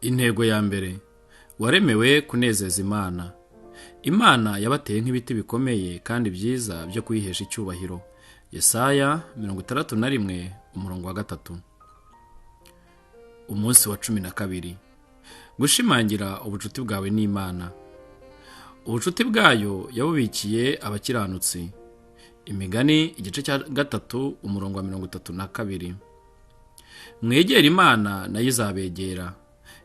Intego ya mbere, waremewe kunezeza Imana. Imana yabateye nk'ibiti bikomeye kandi byiza byo kuyihesha icyubahiro. Yesaya 61:3. Umunsi wa 12. Gushimangira ubucuti bwawe n'Imana. Ubucuti bwayo yabubikiye abakiranutsi. Imigani igice cya 3:32. Mwegera Imana nayo izabegera.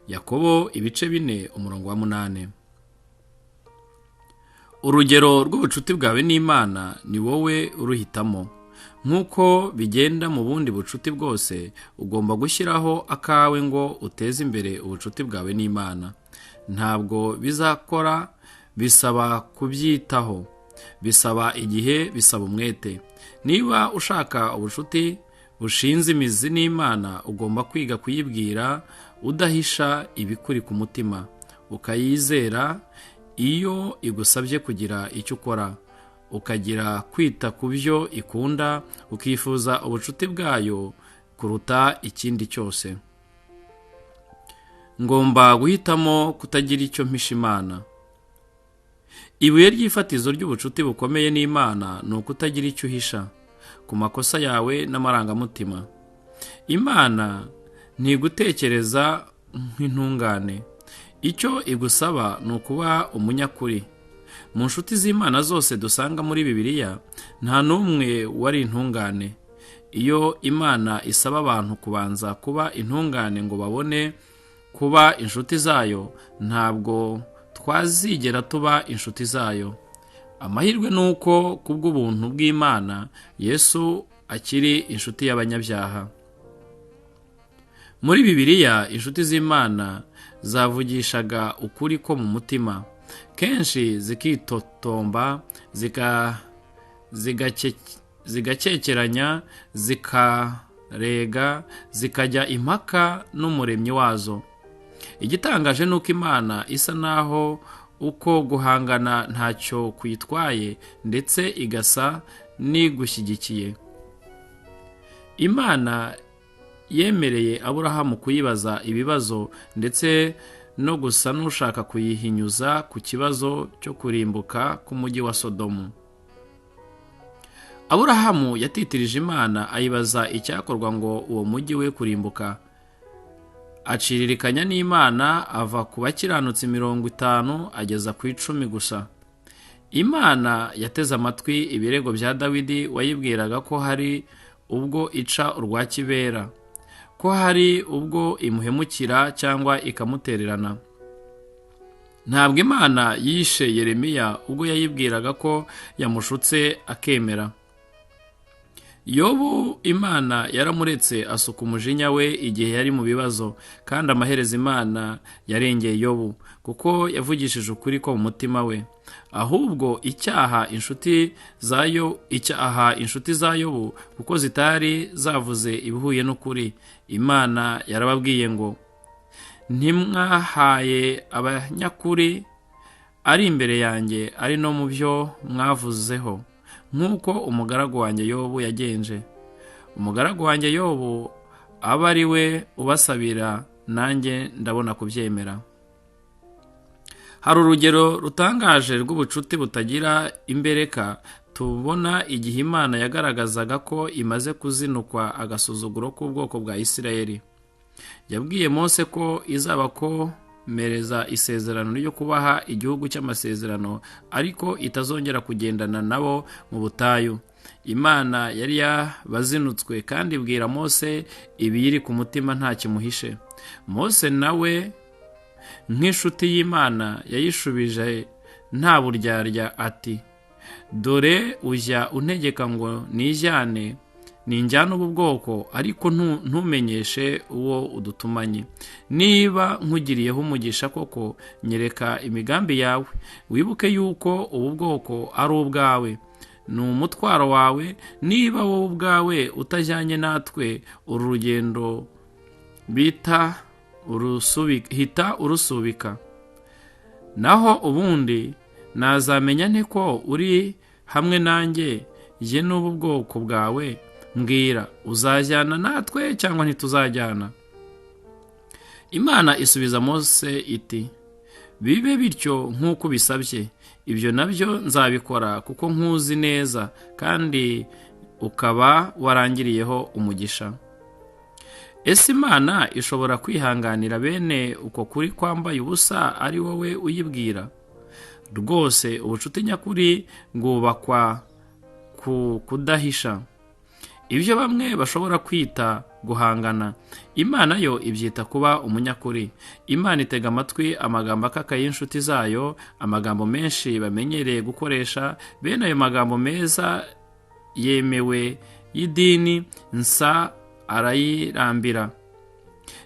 Yakobo ibice 4:8. Urugero rw'ubucuti bwawe n'Imana ni wowe uruhitamo. Nk'uko bigenda mu bundi bucuti bwose, ugomba gushyiraho akawe ngo uteze imbere ubucuti bwawe n'Imana. Ntabwo bizakora, bisaba kubyitaho, bisaba igihe, bisaba umwete. Niba ushaka ubucuti bushinze imizi n'Imana, ugomba kwiga kuyibwira udahisha ibikuri ku mutima, ukayizera iyo igusabye kugira icyo ukora, ukagira kwita ku byo ikunda, ukifuza ubucuti bwayo kuruta ikindi cyose. Ngomba guhitamo kutagira icyo mpisha Imana. Ibuye ry'ifatizo ry'ubucuti bukomeye n'Imana ni ukutagira icyo uhisha ku makosa yawe n'amarangamutima. Imana ntigutekereza nk'intungane. Icyo igusaba ni ukuba umunyakuri. Mu nshuti z'Imana zose dusanga muri Bibiliya, nta n'umwe wari intungane. Iyo Imana isaba abantu kubanza kuba intungane ngo babone kuba inshuti zayo, ntabwo twazigera tuba inshuti zayo. Amahirwe ni uko kubw'ubuntu bw'Imana, Yesu akiri inshuti y'abanyabyaha. Muri Bibiliya, inshuti z'Imana zavugishaga ukuri ko mu mutima, kenshi zikitotomba, zigakekeranya, zikarega, zikajya impaka n'umuremyi wazo. Igitangaje ni uko Imana isa naho uko guhangana ntacyo kuyitwaye, ndetse igasa n'igushyigikiye. Imana yemereye Aburahamu kuyibaza ibibazo, ndetse no gusa n'ushaka kuyihinyuza ku kibazo cyo kurimbuka k'umujyi wa Sodomu. Aburahamu yatitirije Imana, ayibaza icyakorwa ngo uwo mujyi we kurimbuka. Aciririkanya n'Imana, ava ku bakiranutsi 50 ageza ku 10 gusa. Imana yateze amatwi ibirego bya Dawidi, wayibwiraga ko hari ubwo ica urwa kibera, ko hari ubwo imuhemukira cyangwa ikamutererana. Ntabwo Imana yishe Yeremiya ubwo yayibwiraga ko yamushutse akemera. Yobu, Imana yaramuretse asuka umujinya we igihe yari mu bibazo, kandi amaherezo Imana yarengeye Yobu kuko yavugishije ukuri ko mu mutima we. Ahubwo icyaha inshuti za Yobu kuko zitari zavuze ibihuye n'ukuri. Imana yarababwiye ngo, ntimwahaye abanyakuri ari imbere yanjye, ari no mu byo mwavuzeho, nk'uko umugaragu wanjye Yobu yagenje. Umugaragu wanjye Yobu aba ari we ubasabira, nanjye ndabona kubyemera. Hari urugero rutangaje rw'ubucuti butagira imbereka tubona igihe Imana yagaragazaga ko imaze kuzinukwa agasuzuguro k'ubwoko bwa Isirayeli. Yabwiye Mose ko izabakomereza isezerano ryo kubaha igihugu cy'amasezerano, ariko itazongera kugendana nabo mu butayu. Imana yari yabazinutswe kandi ibwira Mose ibiyiri ku mutima nta kimuhishe. Mose nawe nk'inshuti y'Imana yayishubije nta buryarya ati, dore ujya untegeka ngo ninjyane ubu bwoko, ariko ntumenyeshe uwo udutumanye. Niba nkugiriyeho umugisha koko, nyereka imigambi yawe. Wibuke yuko ubu bwoko ari ubwawe, ni umutwaro wawe. Niba wowe ubwawe utajyanye natwe uru rugendo, hita urusubika. Naho ubundi nazamenya nte ko uri hamwe nanjye, jye n'ubu bwoko bwawe? Mbwira, uzajyana natwe cyangwa ntituzajyana? Imana isubiza Mose iti, bibe bityo nk'uko ubisabye, ibyo nabyo nzabikora kuko nkuzi neza kandi ukaba warangiriyeho umugisha. Ese Imana ishobora kwihanganira bene uko kuri kwambaye ubusa ari wowe uyibwira? Rwose ubucuti nyakuri bwubakwa ku kudahisha. Ibyo bamwe bashobora kwita guhangana, Imana yo ibyita kuba umunyakuri. Imana itega amatwi amagambo akakaye y'inshuti zayo, amagambo menshi bamenyereye gukoresha. Bene ayo magambo meza yemewe y'idini nsa arayirambira.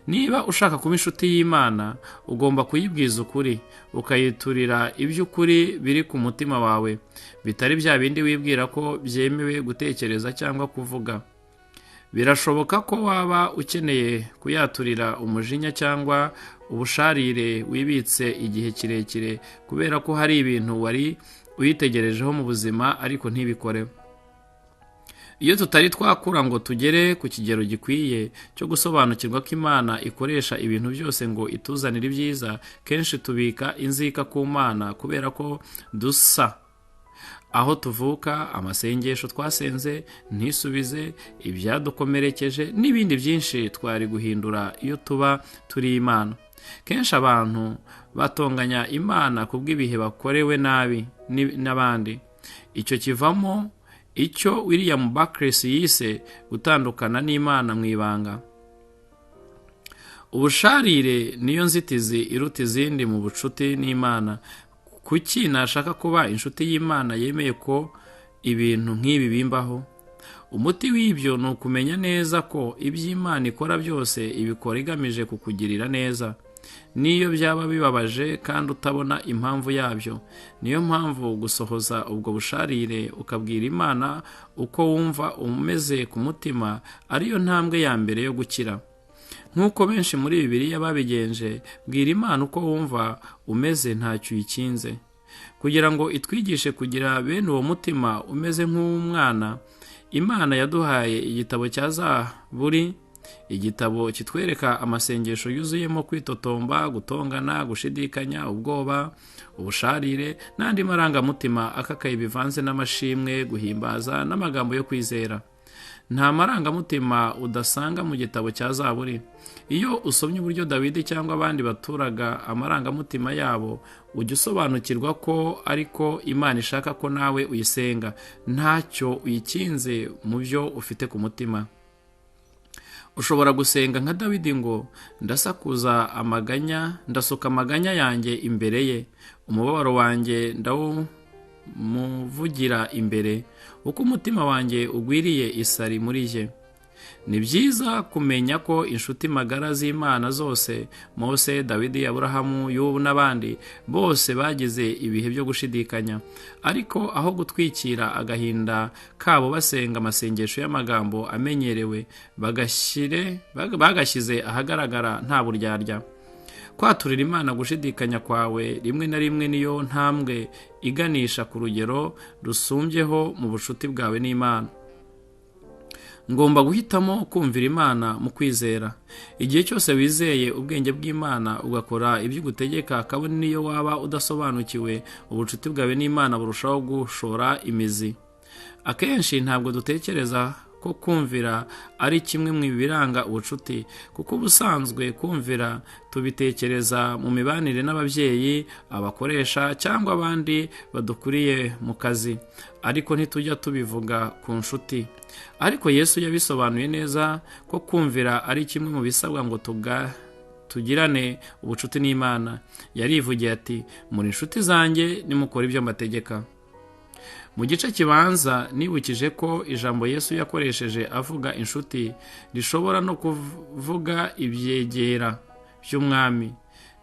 Niba ushaka kuba inshuti y'Imana, ugomba kuyibwiza ukuri, ukayiturira iby'ukuri biri ku mutima wawe, bitari bya bindi wibwira ko byemewe gutekereza cyangwa kuvuga. Birashoboka ko waba ukeneye kuyaturira umujinya cyangwa ubusharire wibitse igihe kirekire kubera ko hari ibintu wari uyitegerejeho mu buzima ariko ntibikore. Iyo tutari twakura ngo tugere ku kigero gikwiye cyo gusobanukirwa ko Imana ikoresha ibintu byose ngo ituzanire ibyiza, kenshi tubika inzika ku Mana kubera ko dusa aho tuvuka, amasengesho twasenze ntisubize, ibyadukomerekeje n'ibindi byinshi twari guhindura iyo tuba turi Imana. Kenshi abantu batonganya Imana kubw'ibihe bakorewe nabi n'abandi. Icyo kivamo icyo William Barclays yise gutandukana n'Imana mu ibanga. Ubusharire niyo nzitizi iruta izindi mu bucuti n'Imana. Kuki nashaka kuba inshuti y'Imana yemeye ko ibintu nk'ibi bimbaho? Umuti w'ibyo ni ukumenya neza ko iby'Imana ikora byose ibikora igamije kukugirira neza, niyo byaba bibabaje kandi utabona impamvu yabyo. Niyo mpamvu gusohoza ubwo busharire ukabwira Imana uko wumva umeze ku mutima ariyo ntambwe ya mbere yo gukira. Nk'uko benshi muri Bibiliya babigenje, bwira Imana uko wumva umeze ntacyo uyikinze. Kugira ngo itwigishe kugira bene uwo mutima umeze nk'umwana, Imana yaduhaye igitabo cya Zaburi, igitabo kitwereka amasengesho yuzuyemo kwitotomba, gutongana, gushidikanya, ubwoba, ubusharire n'andi marangamutima akakaye bivanze n'amashimwe, guhimbaza n'amagambo yo kwizera. Nta marangamutima udasanga mu gitabo cya Zaburi. Iyo usomye uburyo Dawidi cyangwa abandi baturaga amarangamutima yabo, ujya usobanukirwa ko ariko Imana ishaka ko nawe uyisenga, ntacyo uyikinze mu byo ufite ku mutima. Ushobora gusenga nka Dawidi ngo, ndasuka amaganya yanjye imbere ye, umubabaro wanjye ndawumuvugira imbere, uko umutima wanjye ugwiriye isari muri ye. Ni byiza kumenya ko inshuti magara z'Imana zose, Mose, Dawidi, Aburahamu, Yobu n'abandi, bose bagize ibihe byo gushidikanya, ariko aho gutwikira agahinda kabo basenga amasengesho y'amagambo amenyerewe, bagashyize ahagaragara nta buryarya. Kwaturira Imana gushidikanya kwawe rimwe na rimwe niyo ntambwe iganisha ku rugero rusumbyeho mu bucuti bwawe n'Imana. Ngomba guhitamo kumvira Imana mu kwizera. Igihe cyose wizeye ubwenge bw'Imana ugakora ibyo igutegeka, kabone niyo waba udasobanukiwe, ubucuti bwawe n'Imana burushaho gushora imizi. Akenshi ntabwo dutekereza ko kumvira ari kimwe mu biranga ubucuti, kuko ubusanzwe kumvira tubitekereza mu mibanire n'ababyeyi, abakoresha cyangwa abandi badukuriye mu kazi, ariko ntitujya tubivuga ku nshuti. Ariko Yesu yabisobanuye neza ko kumvira ari kimwe mu bisabwa ngo tugirane ubucuti n'Imana. Yarivugiye ati, muri inshuti zanjye nimukora ibyo mbategeka. Mu gice kibanza nibukije ko ijambo Yesu yakoresheje avuga inshuti rishobora no kuvuga ibyegera by'umwami.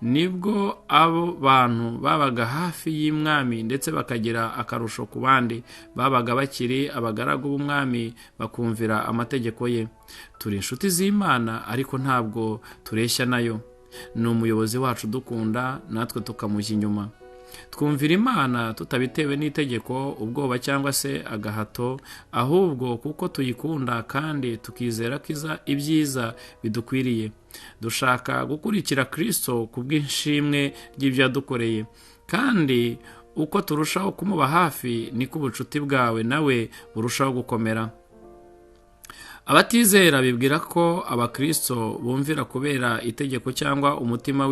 Nibwo abo bantu babaga hafi y'umwami ndetse bakagira akarusho ku bandi, babaga bakiri abagaragu b'umwami bakumvira amategeko ye. Turi inshuti z'Imana ariko ntabwo tureshya nayo. Ni umuyobozi wacu dukunda, natwe tukamujya inyuma. twumvira Imana tutabitewe n'itegeko, ubwoba cyangwa se agahato, ahubwo kuko tuyikunda kandi tukizera ko ibyiza bidukwiriye. Dushaka gukurikira Kristo ku bw'ishimwe ry'ibyo yadukoreye, kandi uko turushaho kumuba hafi niko ubucuti bwawe nawe burushaho gukomera. Abatizera bibwira ko abakristo bumvira kubera itegeko cyangwa umutima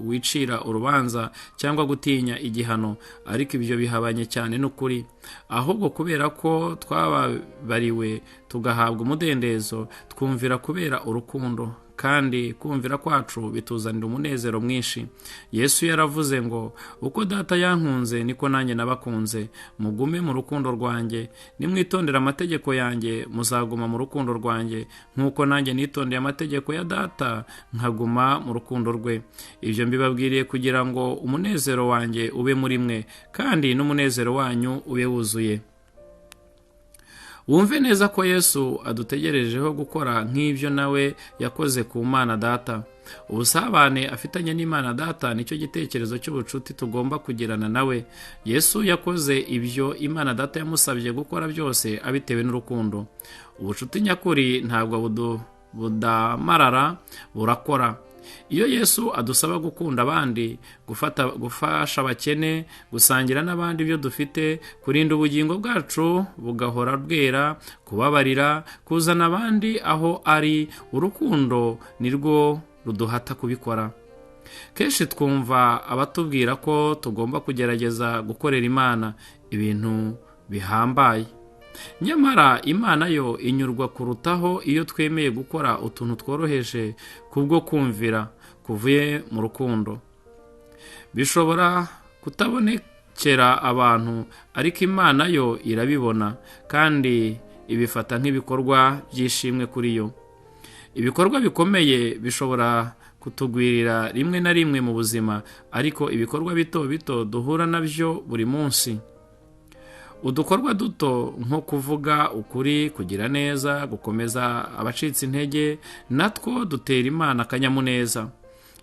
wicira urubanza cyangwa gutinya igihano, ariko ibyo bihabanye cyane n'ukuri. Ahubwo kubera ko twababariwe tugahabwa umudendezo, twumvira kubera urukundo, kandi kumvira kwacu bituzanira umunezero mwinshi. Yesu yaravuze ngo, uko data yankunze niko nanjye nabakunze, mugume mu rukundo rwanjye. Nimwitondera amategeko yanjye muzaguma mu rukundo rwanjye, nk'uko nanjye nitondeye amategeko ya data nkaguma mu rukundo rwe. Ibyo mbibabwiriye kugira ngo umunezero wanjye ube muri mwe, kandi n'umunezero wanyu ube wuzuye. Wumve neza ko Yesu adutegerejeho gukora nk'ibyo nawe yakoze ku Mana Data. Ubusabane afitanye n'Imana Data nicyo gitekerezo cy'ubucuti tugomba kugirana nawe. Yesu yakoze ibyo Imana Data yamusabye gukora byose abitewe n'urukundo. Ubucuti nyakuri ntabwo budamarara, burakora. Iyo Yesu adusaba gukunda abandi, gufasha abakene, gusangira n'abandi ibyo dufite, kurinda ubugingo bwacu bugahora bwera, kubabarira, kuzana abandi aho ari, urukundo nirwo ruduhata kubikora. Kenshi twumva abatubwira ko tugomba kugerageza gukorera Imana ibintu bihambaye. Nyamara Imana yo inyurwa kurutaho iyo twemeye gukora utuntu tworoheje kubwo kumvira kuvuye mu rukundo. Bishobora kutabonekera abantu, ariko Imana yo irabibona kandi ibifata nk'ibikorwa by'ishimwe kuri yo. Ibikorwa bikomeye bishobora kutugwirira rimwe na rimwe mu buzima, ariko ibikorwa bito bito duhura nabyo buri munsi, udukorwa duto nko kuvuga ukuri, kugira neza, gukomeza abacitse intege, natwo dutera Imana akanyamuneza.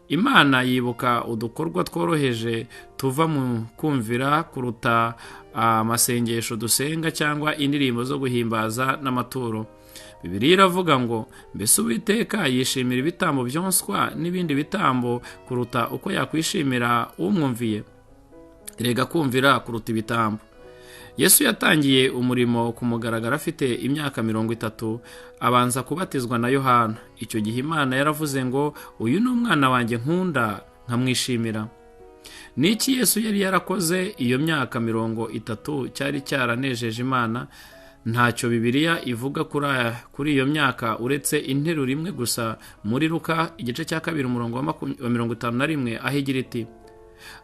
Imana yibuka udukorwa tworoheje tuva mu kumvira kuruta amasengesho dusenga cyangwa indirimbo zo guhimbaza n'amaturo. Bibiliya iravuga ngo, mbese Uwiteka yishimira ibitambo byonswa n'ibindi bitambo kuruta uko yakwishimira umwumviye? Erega kumvira kuruta ibitambo. Yesu yatangiye umurimo ku mugaragaro afite imyaka 30, abanza kubatizwa na Yohana. Icyo gihe Imana yaravuze ngo, uyu ni umwana wanjye nkunda nkamwishimira. Niki Yesu yari yarakoze iyo myaka 30 cyari cyaranejeje Imana? Ntacyo Bibiliya ivuga kuri iyo myaka uretse interuro imwe gusa muri Luka igice cya 2 umurongo wa 51, aho igira iti,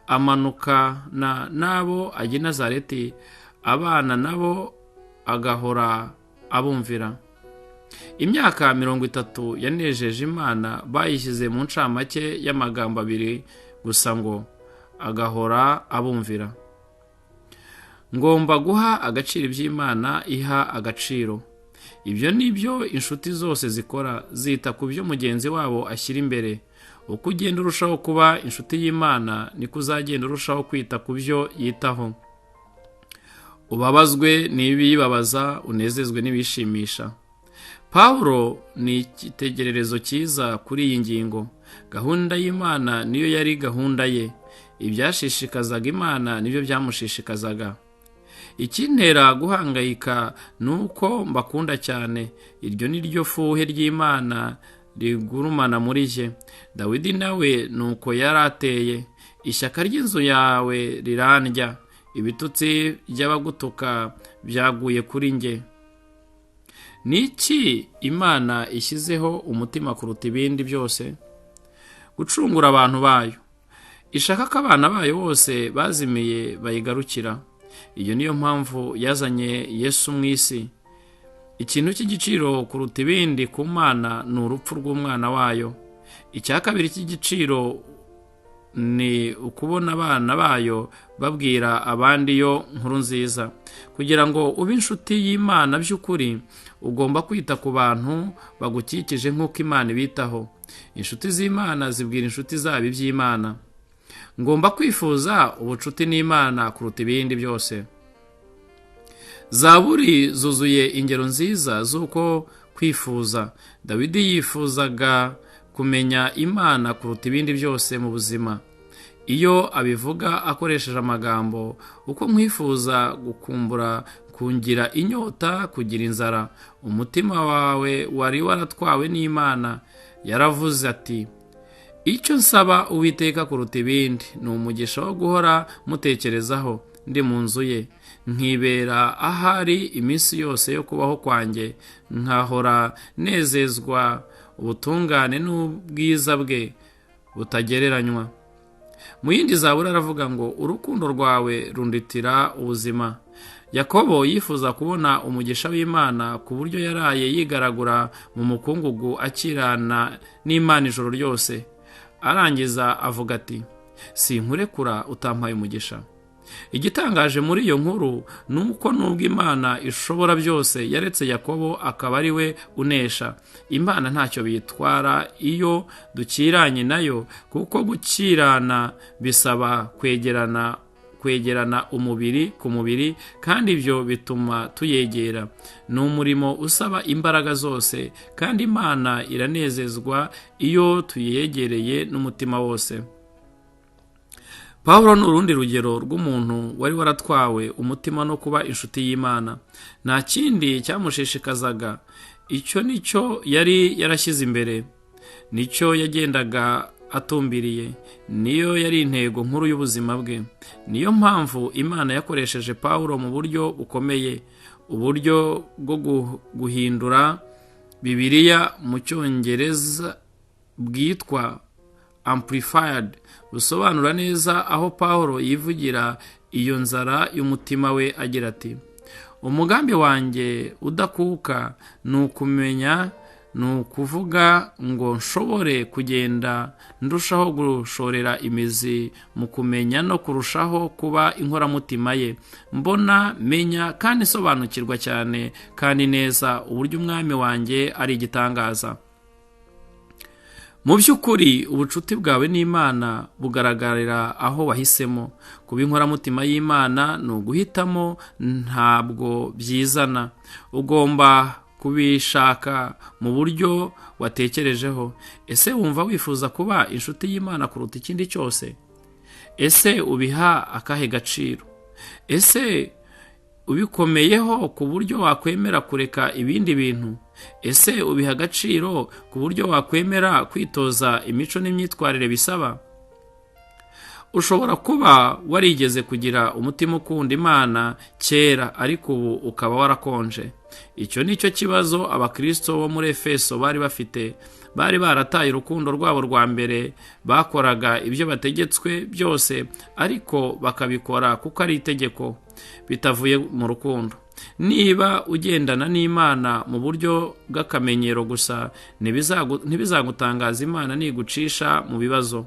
amanukana nabo ajya i Nazareti, abana nabo agahora abumvira. Imyaka 30 yanejeje Imana bayishyize mu ncamake y'amagambo 2 gusa ngo agahora abumvira. Ngomba guha agaciro iby'Imana iha agaciro. Ibyo nibyo inshuti zose zikora, zita ku byo mugenzi wabo ashyira imbere. Uko ugenda urushaho kuba inshuti y'Imana niko uzagenda urushaho kwita ku byo yitaho. Ubabazwe n'ibibabaza, unezezwe n'ibishimisha. Pawulo ni igitegererezo cyiza kuri iyi ngingo. Gahunda y'Imana niyo yari gahunda ye. Ibyashishikazaga Imana nibyo byamushishikazaga. Ikintera guhangayika nuko mbakunda cyane. Iryo ni ryo fuhe ry'Imana rigurumana muri je. Dawidi nawe nuko yarateye. Ishyaka ry'inzu yawe rirandya, ibitutsi by'abagutuka byaguye kuri nge. Niki Imana ishyizeho umutima kuruta ibindi byose? Gucungura abantu bayo. Ishaka ko abana bayo bose bazimiye bayigarukira. Iyo niyo mpamvu yazanye Yesu mu isi. Ikintu cy'igiciro kuruta ibindi ku Mana ni urupfu rw'umwana wayo. Icya kabiri cy'igiciro ni ukubona abana bayo babwira abandi yo nkuru nziza. Kugira ngo ube inshuti y'Imana by'ukuri, ugomba kwita ku bantu bagukikije nk'uko Imana ibitaho. Inshuti z'Imana zibwira inshuti zabo iby'Imana. ngomba kwifuza ubucuti n'Imana kuruta ibindi byose. Zaburi zuzuye ingero nziza z'uko kwifuza. Dawidi yifuzaga kumenya Imana kuruta ibindi byose mu buzima. Iyo abivuga akoresheje amagambo, uko nkwifuza gukumbura, kungira inyota, kugira inzara, umutima wawe wari waratwawe n'Imana. Yaravuze ati, icyo nsaba Uwiteka kuruta ibindi ni umugisha wo guhora mutekerezaho ndi mu nzu ye, nkibera ahari iminsi yose yo kubaho kwanjye, nkahora nezezwa ubutungane n'ubwiza bwe butagereranywa. Mu yindi Zaburi aravuga ngo, urukundo rwawe runditira ubuzima. Yakobo yifuza kubona umugisha w'Imana ku buryo yaraye yigaragura mu mukungugu akirana n'Imana ijoro ryose. Arangiza avuga ati, sinkurekura utampaye umugisha. Igitangaje muri iyo nkuru ni uko nubwo Imana ishobora byose yaretse Yakobo akaba ari we unesha. Imana ntacyo bitwara iyo dukiranye nayo, kuko gukirana bisaba kwegerana umubiri ku mubiri, kandi ibyo bituma tuyegera. Ni umurimo usaba imbaraga zose, kandi Imana iranezezwa iyo tuyegereye n'umutima wose. Pawulo ni urundi rugero rw'umuntu wari waratwawe umutima no kuba inshuti y'Imana. Nta kindi cyamushishikazaga. Icyo nicyo yari yarashyize imbere, nicyo yagendaga atumbiriye, niyo yari intego nkuru y'ubuzima bwe. Niyo mpamvu Imana yakoresheje Pawulo mu buryo bukomeye, uburyo bwo guhindura Bibiliya mu Cyongereza bwitwa Amplified, busobanura neza aho Pawulo yivugira iyo nzara y'umutima we agira ati, umugambi wanjye udakuka ni ukumenya, ni ukuvuga ngo nshobore kugenda ndushaho gushorera imizi mu kumenya no kurushaho kuba inkoramutima ye, mbona, menya kandi nsobanukirwa cyane kandi neza uburyo umwami wanjye ari igitangaza. Mu by'ukuri ubucuti bwawe n'Imana bugaragarira aho wahisemo. Kuba inkoramutima y'Imana ni uguhitamo, ntabwo byizana. Ugomba kubishaka mu buryo watekerejeho. Ese wumva wifuza kuba inshuti y'Imana kuruta ikindi cyose? Ese ubiha akahe gaciro? Ese ubikomeyeho ku buryo wakwemera kureka ibindi bintu? Ese ubiha agaciro ku buryo wakwemera kwitoza imico n'imyitwarire bisaba? Ushobora kuba warigeze kugira umutima ukunda Imana kera, ariko ubu ukaba warakonje. Icyo ni cyo kibazo abakristo bo muri Efeso bari bafite. Bari barataye urukundo rwabo rwa mbere, bakoraga ibyo bategetswe byose, ariko bakabikora kuko ari itegeko, bitavuye mu rukundo. Niba ugendana n'Imana mu buryo bw'akamenyero gusa, ntibizagutangaza Imana nigucisha mu bibazo.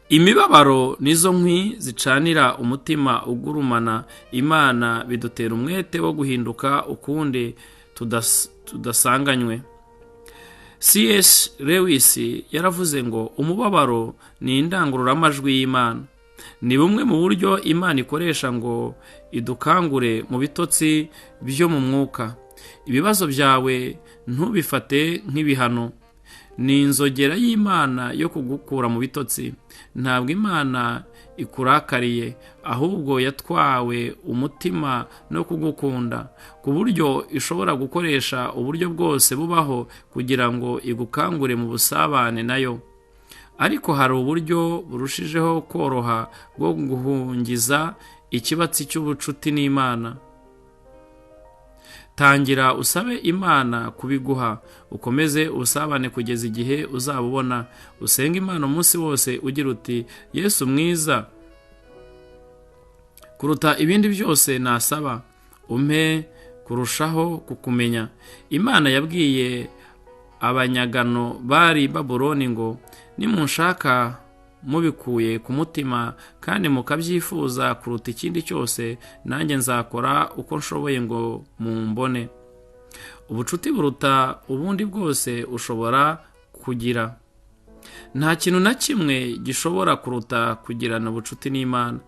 Imibabaro nizo nkwi zicanira umutima ugurumana Imana, bidutera umwete wo guhinduka ukundi tudasanganywe. C.S. Lewis yaravuze ngo, umubabaro ni indangururamajwi y'Imana. Ni bumwe mu buryo Imana ikoresha ngo idukangure mu bitotsi byo mu mwuka. Ibibazo byawe ntubifate nk'ibihano. Ni inzogera y'Imana yo kugukura mu bitotsi. Ntabwo Imana ikurakariye, ahubwo yatwawe umutima no kugukunda, ku buryo ishobora gukoresha uburyo bwose bubaho kugira ngo igukangure mu busabane nayo. Ariko hari uburyo burushijeho koroha bwo guhungiza ikibatsi cy'ubucuti n'Imana. Tangira usabe Imana kubiguha, ukomeze usabane kugeza igihe uzabubona. Usenga Imana umunsi wose ugira uti, Yesu mwiza, kuruta ibindi byose nasaba, umpe kurushaho kukumenya. Imana yabwiye abanyagano bari Babuloni ngo, nimunshaka mubikuye ku mutima kandi mukabyifuza kuruta ikindi cyose, nanjye nzakora uko nshoboye ngo mumbone. Ubucuti buruta ubundi bwose ushobora kugira. nta kintu na kimwe gishobora kuruta kugirana ubucuti n'Imana.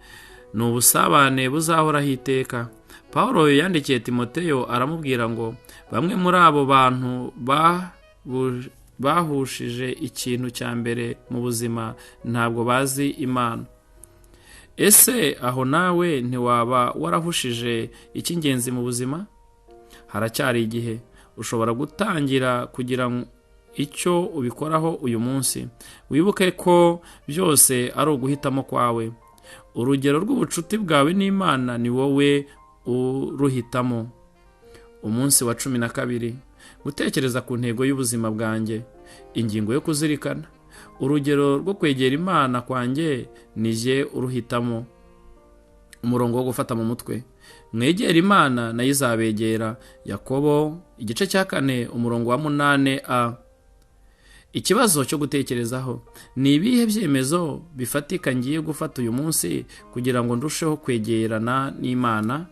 Ni ubusabane buzahoraho iteka. Pawulo yandikiye Timoteyo aramubwira ngo bamwe muri abo bantu bahushije ikintu cya mbere mu buzima ntabwo bazi Imana. Ese aho nawe ntiwaba warahushije icy'ingenzi mu buzima? Haracyari igihe. Ushobora gutangira kugira icyo ubikoraho uyu munsi. Wibuke ko byose ari uguhitamo kwawe. Urugero rw'ubucuti bwawe n'Imana ni wowe uruhitamo. Umunsi wa 12. Gutekereza ku ntego y'ubuzima bwanjye. Ingingo yo kuzirikana. Urugero rwo kwegera Imana kwanjye ni jye uruhitamo. Umurongo wo gufata mu mutwe. Mwegera Imana nayo izabegera. Yakobo igice cya 4 umurongo wa 8a. Ikibazo cyo gutekerezaho ni ibihe byemezo bifatika ngiye gufata uyu munsi kugira ngo ndusheho kwegerana n'Imana?